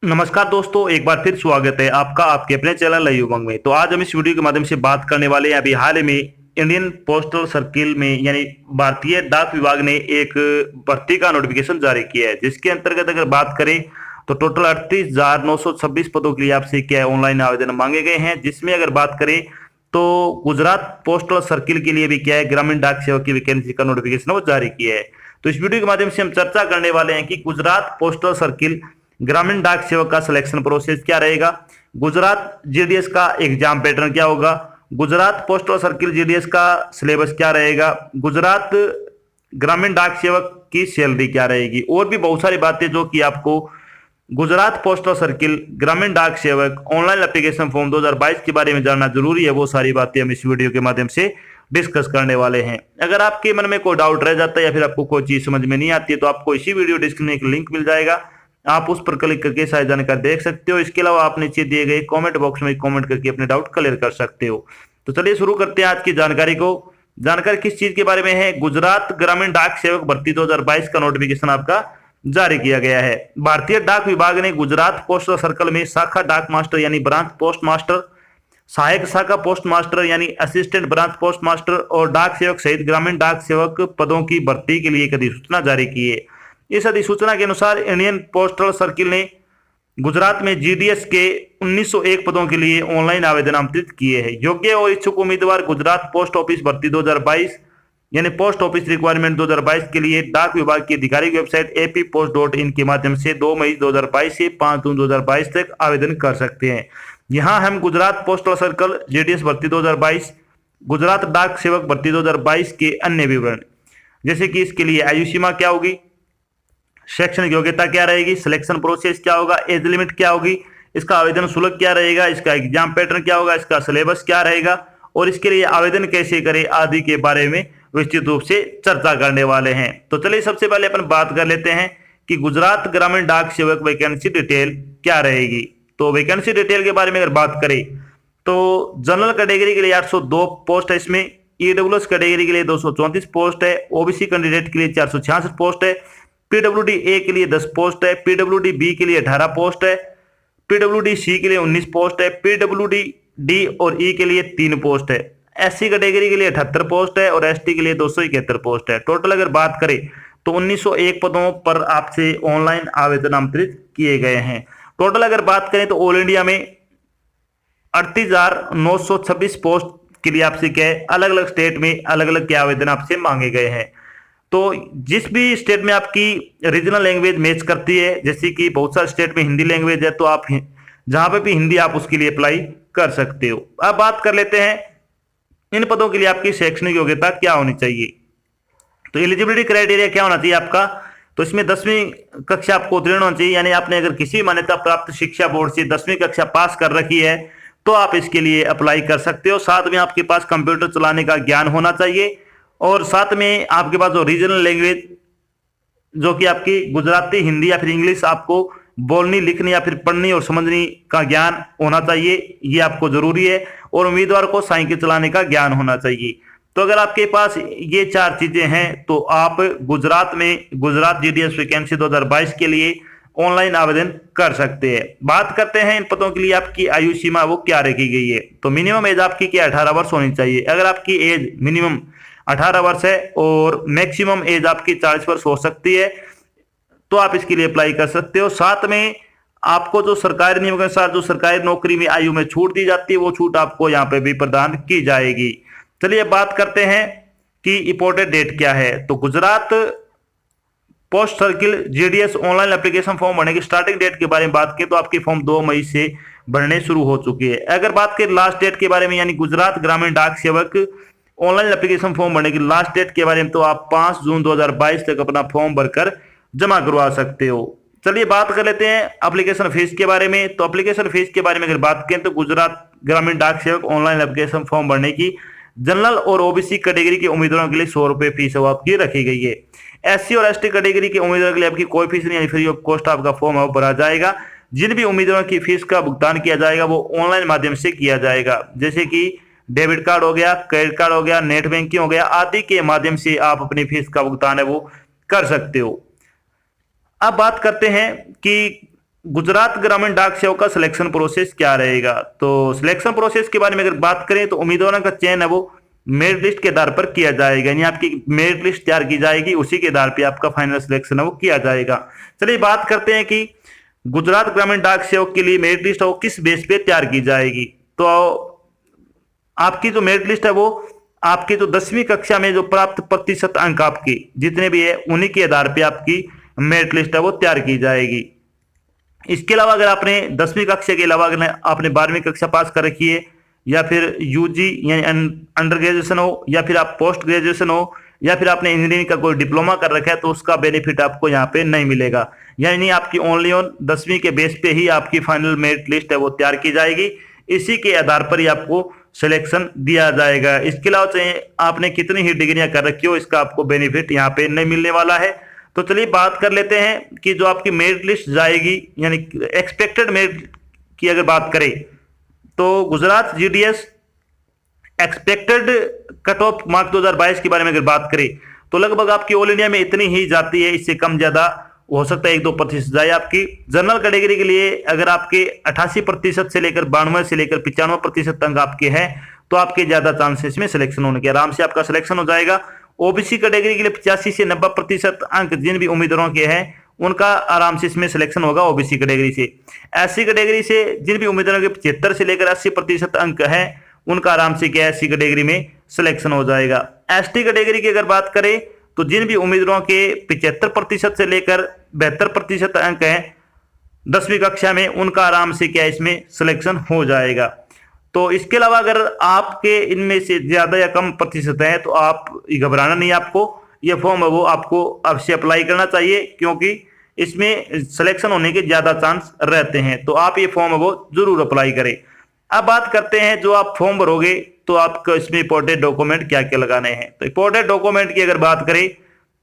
नमस्कार दोस्तों, एक बार फिर स्वागत है आपका आपके अपने चैनल नई उमंग में। तो आज हम इस वीडियो के माध्यम से बात करने वाले हैं। अभी हाल ही में इंडियन पोस्टल सर्किल में यानी भारतीय डाक विभाग ने एक भर्ती का नोटिफिकेशन जारी किया है, जिसके अंतर्गत अगर बात करें तो टोटल 38,926 पदों के लिए आपसे क्या है ऑनलाइन आवेदन मांगे गए हैं। जिसमें अगर बात करें तो गुजरात पोस्टल सर्किल के लिए भी क्या है ग्रामीण डाक सेवक की वैकेंसी का नोटिफिकेशन वो जारी किया है। तो इस वीडियो के माध्यम से हम चर्चा करने वाले हैं कि गुजरात पोस्टल सर्किल ग्रामीण डाक सेवक का सिलेक्शन प्रोसेस क्या रहेगा, गुजरात जीडीएस का एग्जाम पैटर्न क्या होगा, गुजरात पोस्टल सर्किल जीडीएस का सिलेबस क्या रहेगा, गुजरात ग्रामीण डाक सेवक की सैलरी क्या रहेगी, और भी बहुत सारी बातें जो कि आपको गुजरात पोस्टल सर्किल ग्रामीण डाक सेवक ऑनलाइन एप्लीकेशन फॉर्म 2022 के बारे में जानना जरूरी है। वो सारी बातें हम इस वीडियो के माध्यम से डिस्कस करने वाले हैं। अगर आपके मन में कोई डाउट रह जाता है या फिर आपको कोई चीज समझ में नहीं आती है तो आपको इसी वीडियो डिस्क्रिप्शन में एक लिंक मिल जाएगा, आप उस पर क्लिक करके सारी जानकारी देख सकते हो। इसके अलावा आप नीचे दिए गए कमेंट बॉक्स में कमेंट करके अपने डाउट क्लियर कर सकते हो। तो चलिए शुरू करते हैं आज की जानकारी को। जानकारी किस चीज के बारे में है, गुजरात ग्रामीण डाक सेवक भर्ती 2022 का नोटिफिकेशन आपका जारी किया गया है। भारतीय डाक विभाग ने गुजरात पोस्टल सर्कल में शाखा डाक मास्टर यानी ब्रांच पोस्ट मास्टर, सहायक शाखा पोस्ट मास्टर यानी असिस्टेंट ब्रांच पोस्ट मास्टर और डाक सेवक सहित ग्रामीण डाक सेवक पदों की भर्ती के लिए एक अधिसूचना जारी की है। इस अधिसूचना के अनुसार इंडियन पोस्टल सर्किल ने गुजरात में जीडीएस के 1901 पदों के लिए ऑनलाइन आवेदन आमंत्रित किए हैं। योग्य और इच्छुक उम्मीदवार गुजरात पोस्ट ऑफिस भर्ती 2022 यानी पोस्ट ऑफिस रिक्वायरमेंट 2022 के लिए डाक विभाग की आधिकारिक वेबसाइट appost.in के माध्यम से 2 मई 2022 से 5 जून 2022 तक आवेदन कर सकते हैं। यहाँ हम गुजरात पोस्टल सर्कल जीडीएस भर्ती 2022, गुजरात डाक सेवक भर्ती 2022 के अन्य विवरण, जैसे कि इसके लिए आयु सीमा क्या होगी, शैक्षणिक योग्यता क्या रहेगी, सिलेक्शन प्रोसेस क्या होगा, एज लिमिट क्या होगी, इसका आवेदन शुल्क क्या रहेगा, इसका एग्जाम पैटर्न क्या होगा, इसका सिलेबस क्या रहेगा और इसके लिए आवेदन कैसे करें आदि के बारे में विस्तृत रूप से चर्चा करने वाले हैं। तो चलिए सबसे पहले अपन बात कर लेते हैं कि गुजरात ग्रामीण डाक सेवक वैकेंसी डिटेल क्या रहेगी। तो वैकेंसी डिटेल के बारे में अगर बात करें तो जनरल कैटेगरी के लिए 802 पोस्ट है, इसमें ईडब्ल्यूएस कैटेगरी के लिए 234 पोस्ट है, ओबीसी कैंडिडेट के लिए 466 पोस्ट है, पीडब्ल्यूडी ए के लिए 10 पोस्ट है, पीडब्ल्यूडी बी के लिए 18 पोस्ट है, पीडब्ल्यूडी सी के लिए 19 पोस्ट है, पीडब्ल्यूडी डी और ई के लिए 3 पोस्ट है, एससी कैटेगरी के लिए 78 पोस्ट है और एसटी के लिए 271 पोस्ट है। टोटल अगर बात करें तो 1901 पदों पर आपसे ऑनलाइन आवेदन आमंत्रित किए गए हैं। टोटल अगर बात करें तो ऑल इंडिया में 38,926 पोस्ट के लिए आपसे क्या है अलग अलग स्टेट में अलग अलग क्या आवेदन आपसे मांगे गए हैं। तो जिस भी स्टेट में आपकी रीजनल लैंग्वेज मैच करती है, जैसे कि बहुत सारे स्टेट में हिंदी लैंग्वेज है, तो आप जहां पे भी हिंदी आप उसके लिए अप्लाई कर सकते हो। अब बात कर लेते हैं इन पदों के लिए आपकी शैक्षणिक योग्यता क्या होनी चाहिए। तो एलिजिबिलिटी क्राइटेरिया क्या होना चाहिए आपका, तो इसमें 10वीं कक्षा आपको उत्तीर्ण होना चाहिए, यानी आपने अगर किसी मान्यता प्राप्त शिक्षा बोर्ड से 10वीं कक्षा पास कर रखी है तो आप इसके लिए अप्लाई कर सकते हो। साथ में आपके पास कंप्यूटर चलाने का ज्ञान होना चाहिए और साथ में आपके पास जो रीजनल लैंग्वेज जो कि आपकी गुजराती, हिंदी या फिर इंग्लिश आपको बोलनी, लिखनी या फिर पढ़नी और समझनी का ज्ञान होना चाहिए, ये आपको जरूरी है। और उम्मीदवार को साइकिल चलाने का ज्ञान होना चाहिए। तो अगर आपके पास ये 4 चीजें हैं तो आप गुजरात में गुजरात जीडीएस वैकेंसी 2022 के लिए ऑनलाइन आवेदन कर सकते हैं। बात करते हैं इन पदों के लिए आपकी आयु सीमा वो क्या रखी गई है। तो मिनिमम एज आपकी क्या 18 वर्ष होनी चाहिए। अगर आपकी एज मिनिमम 18 वर्ष है और मैक्सिमम एज आपकी 40 वर्ष हो सकती है तो आप इसके लिए अप्लाई कर सकते हो। साथ में आपको जो सरकारी नियम के अनुसार जो सरकारी नौकरी में आयु में छूट दी जाती है वो छूट आपको यहाँ पे भी प्रदान की जाएगी। चलिए बात करते हैं कि इंपॉर्टेंट डेट क्या है। तो Gujarat post circle GDS online application form भरने की स्टार्टिंग डेट के बारे में बात करें तो आपकी फॉर्म 2 मई से भरने शुरू हो चुकी है। अगर बात करें लास्ट डेट के बारे में यानी गुजरात ग्रामीण डाक सेवक ऑनलाइन एप्लीकेशन फॉर्म भरने की लास्ट डेट के बारे में तो आप 5 जून 2022 तक अपना फॉर्म भरकर जमा करवा सकते हो। चलिए बात कर लेते हैं एप्लीकेशन फीस के बारे में। तो एप्लीकेशन फीस के बारे में अगर बात करें तो गुजरात ग्रामीण डाक सेवक ऑनलाइन एप्लीकेशन फॉर्म भरने की जनरल और ओबीसी कैटेगरी के उम्मीदवारों के लिए 100 रुपए फीस है वो आपकी रखी गई है। एससी और एसटी कैटेगरी के उम्मीदवारों के लिए आपकी कोई फीस नहीं, फ्री ऑफ कॉस्ट आपका फॉर्म भरा जाएगा। जिन भी उम्मीदवारों की फीस का भुगतान किया जाएगा वो ऑनलाइन माध्यम से किया जाएगा, जैसे कि डेबिट कार्ड हो गया, क्रेडिट कार्ड हो गया, नेट बैंकिंग हो गया आदि के माध्यम से आप अपनी फीस का भुगतान है वो कर सकते हो। अब बात करते हैं कि गुजरात ग्रामीण डाक सेवक का सिलेक्शन प्रोसेस क्या रहेगा। तो सिलेक्शन प्रोसेस के बारे में अगर बात करें तो उम्मीदवारों का चयन है वो मेरिट लिस्ट के आधार पर किया जाएगा, यानी आपकी मेरिट लिस्ट तैयार की जाएगी, उसी के आधार पर आपका फाइनल सिलेक्शन है वो किया जाएगा। चलिए बात करते हैं कि गुजरात ग्रामीण डाक सेवक के लिए मेरिट लिस्ट है वो किस बेस पे तैयार की जाएगी। तो आपकी जो मेरिट लिस्ट है वो आपके जो 10वीं कक्षा में जो प्राप्त प्रतिशत अंक आपके जितने भी है उन्हीं के आधार पे आपकी मेरिट लिस्ट है वो तैयार की जाएगी। इसके अलावा अगर आपने 10वीं कक्षा के अलावा अगर आपने 12वीं कक्षा पास कर रखी है या फिर यूजी यानी अंडर ग्रेजुएशन हो या फिर आप पोस्ट ग्रेजुएशन हो या फिर आपने इंजीनियरिंग का कोई डिप्लोमा कर रखा है तो उसका बेनिफिट आपको यहाँ पे नहीं मिलेगा, यानी आपकी ओनली ऑन 10वीं के बेस पे ही आपकी फाइनल मेरिट लिस्ट है वो तैयार की जाएगी, इसी के आधार पर ही आपको सिलेक्शन दिया जाएगा। इसके अलावा चाहे आपने कितनी ही डिग्रियां कर रखी हो इसका आपको बेनिफिट यहाँ पे नहीं मिलने वाला है। तो चलिए बात कर लेते हैं कि जो आपकी मेरिट लिस्ट जाएगी यानी एक्सपेक्टेड मेरिट की अगर बात करें तो Gujarat GDS expected cut off mark 2022 के बारे में अगर बात करें तो लगभग आपकी ऑल इंडिया में इतनी ही जाती है, इससे कम ज्यादा हो सकता है 1-2% जाए। आपकी जनरल कैटेगरी के लिए अगर आपके 88% से लेकर 92 से लेकर 95% अंक आपके हैं तो आपके ज्यादा चांसेस में सिलेक्शन होने के आराम से आपका सिलेक्शन हो जाएगा। ओबीसी कैटेगरी के लिए 85 से 90% अंक जिन भी उम्मीदवारों के हैं उनका आराम से इसमें सिलेक्शन होगा ओबीसी कैटेगरी से। एससी कैटेगरी से जिन भी उम्मीदवारों के 75 से लेकर 80% अंक हैं उनका आराम से क्या एससी कैटेगरी में सिलेक्शन हो जाएगा। एसटी कैटेगरी की अगर बात करें तो जिन भी उम्मीदवारों के 75% से लेकर 72% अंक हैं 10वीं कक्षा में उनका आराम से क्या इसमें सिलेक्शन हो जाएगा। तो इसके अलावा अगर आपके इनमें से ज्यादा या कम प्रतिशत है तो आप घबराना नहीं, आपको ये फॉर्म है वो आपको अब से अप्लाई करना चाहिए क्योंकि इसमें सिलेक्शन होने के ज्यादा चांस रहते हैं, तो आप ये फॉर्म है वो जरूर अप्लाई करें। अब बात करते हैं जो आप फॉर्म भरोगे तो आपको इसमें इंपॉर्टेंट डॉक्यूमेंट क्या क्या लगाने हैं। तो इंपॉर्टेंट डॉक्यूमेंट की अगर बात करें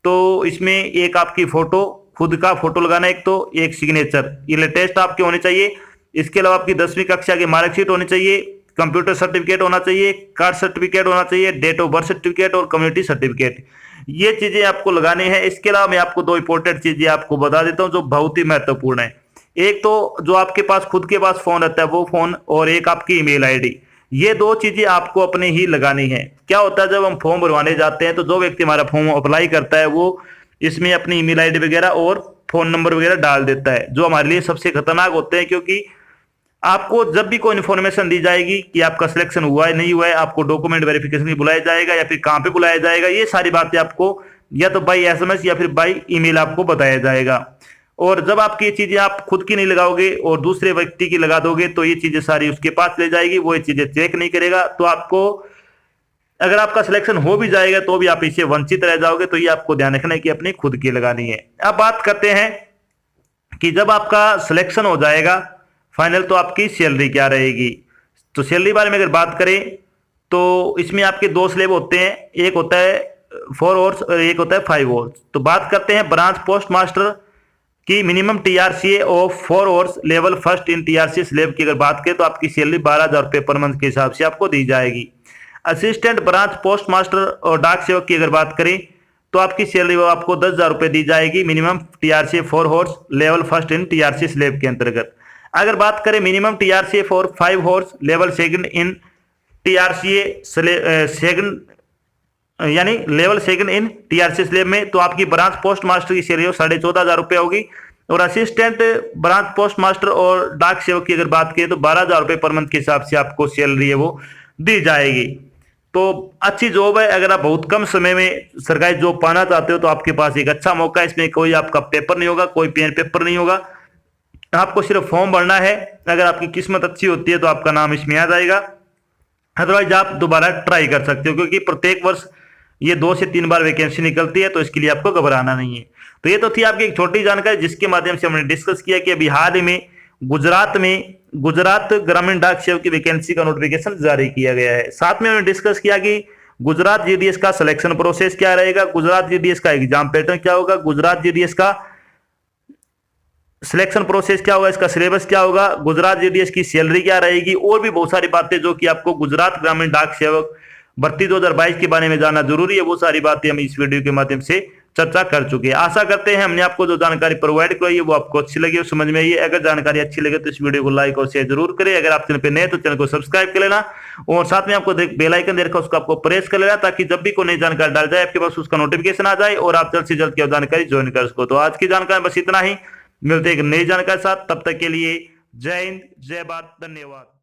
तो इसमें एक आपकी फोटो, खुद का फोटो लगाना, एक तो एक सिग्नेचर, ये लेटेस्ट आपके होने चाहिए। इसके अलावा आपकी 10वीं कक्षा की मार्कशीट होनी चाहिए, कंप्यूटर सर्टिफिकेट होना चाहिए, कास्ट सर्टिफिकेट होना चाहिए, डेट ऑफ बर्थ सर्टिफिकेट और कम्युनिटी सर्टिफिकेट, ये चीजें आपको लगानी है। इसके अलावा मैं आपको 2 इंपॉर्टेंट चीजें आपको बता देता हूं जो बहुत ही महत्वपूर्ण है। एक तो जो आपके पास खुद के पास फोन रहता है वो फोन और एक आपकी ईमेल आईडी, ये 2 चीजें आपको अपने ही लगानी है। क्या होता है जब हम फॉर्म भरवाने जाते हैं तो जो व्यक्ति हमारा फॉर्म अप्लाई करता है वो इसमें अपनी ईमेल आईडी वगैरह और फोन नंबर वगैरह डाल देता है, जो हमारे लिए सबसे खतरनाक होते हैं क्योंकि आपको जब भी कोई इन्फॉर्मेशन दी जाएगी कि आपका सिलेक्शन हुआ है नहीं हुआ है, आपको डॉक्यूमेंट वेरिफिकेशन भी बुलाया जाएगा या फिर कहाँ पे बुलाया जाएगा, ये सारी बातें आपको या तो बाई एसएमएस या फिर बाई ईमेल आपको बताया जाएगा। और जब आपकी ये चीजें आप खुद की नहीं लगाओगे और दूसरे व्यक्ति की लगा दोगे तो ये चीजें सारी उसके पास ले जाएगी, वो ये चीजें चेक नहीं करेगा, तो आपको अगर आपका सिलेक्शन हो भी जाएगा तो भी आप इससे वंचित रह जाओगे। तो ये आपको ध्यान रखना है कि अपनी खुद की लगानी है। अब बात करते हैं कि जब आपका सिलेक्शन हो जाएगा फाइनल तो आपकी सैलरी क्या रहेगी। तो सैलरी बारे में अगर बात करें तो इसमें आपके 2 स्लेब होते हैं, एक होता है 4 आवर्स और एक होता है 5 आवर्स। तो बात करते हैं ब्रांच पोस्ट मास्टर की minimum TRCA of 4 hours level first in TRC slab की अगर बात करें तो आपकी सैलरी 12,000 रुपये पर मंथ के हिसाब से आपको दी जाएगी। असिस्टेंट ब्रांच पोस्ट मास्टर और डाक सेवक की अगर बात करें तो आपकी सैलरी वो आपको 10,000 रुपये दी जाएगी minimum TRC 4 hours level first in TRC slab के अंतर्गत। अगर बात करें minimum TRCA for 5 hours level second in TRCA second यानी level second in TRC slab में तो आपकी ब्रांच पोस्ट मास्टर की सैलरी 14,500 रुपये होगी। और असिस्टेंट ब्रांच पोस्ट मास्टर और डाक सेवक की अगर बात करें तो 12,000 रुपये पर मंथ के हिसाब से आपको सैलरी है वो दी जाएगी। तो अच्छी जॉब है, अगर आप बहुत कम समय में सरकारी जॉब पाना चाहते हो तो आपके पास एक अच्छा मौका है। इसमें कोई आपका पेपर नहीं होगा, कोई पेन पेपर नहीं होगा, आपको सिर्फ फॉर्म भरना है। अगर आपकी किस्मत अच्छी होती है तो आपका नाम इसमें आ जाएगा, अदरवाइज आप दोबारा ट्राई कर सकते हो क्योंकि प्रत्येक वर्ष ये 2 से 3 बार वैकेंसी निकलती है, तो इसके लिए आपको घबराना नहीं है। तो ये तो थी आपकी एक छोटी जानकारी जिसके माध्यम से हमने डिस्कस किया कि अभी हाल ही में गुजरात ग्रामीण डाक सेवक की वैकेंसी का नोटिफिकेशन जारी किया गया है। साथ में हमने डिस्कस किया कि गुजरात जीडीएस का सिलेक्शन प्रोसेस क्या रहेगा, गुजरात जीडीएस का एग्जाम पैटर्न क्या होगा, गुजरात जीडीएस का सिलेक्शन प्रोसेस क्या होगा, इसका सिलेबस क्या होगा, गुजरात जीडीएस की सैलरी क्या रहेगी और भी बहुत सारी बातें जो कि आपको गुजरात ग्रामीण डाक सेवक भर्ती 2022 के बारे में जानना जरूरी है, वो सारी बातें हम इस वीडियो के माध्यम से चर्चा कर चुके हैं। आशा करते हैं हमने आपको जो जानकारी प्रोवाइड करवाई है वो आपको अच्छी लगी और समझ में आई है। अगर जानकारी अच्छी लगे तो इस वीडियो को लाइक और शेयर जरूर करें। अगर आप चैनल पे नए तो चैनल को सब्सक्राइब कर लेना और साथ में आपको बेल आइकन दे रखा है उसको आपको प्रेस कर लेना, ताकि जब भी कोई नई जानकारी डाल जाए आपके पास उसका नोटिफिकेशन आ जाए और आप जल्द से जल्द की जानकारी ज्वाइन कर सको। तो आज की जानकारी बस इतना ही, मिलते हैं एक नई जानकारी के साथ, तब तक के लिए जय हिंद, जय भारत, धन्यवाद।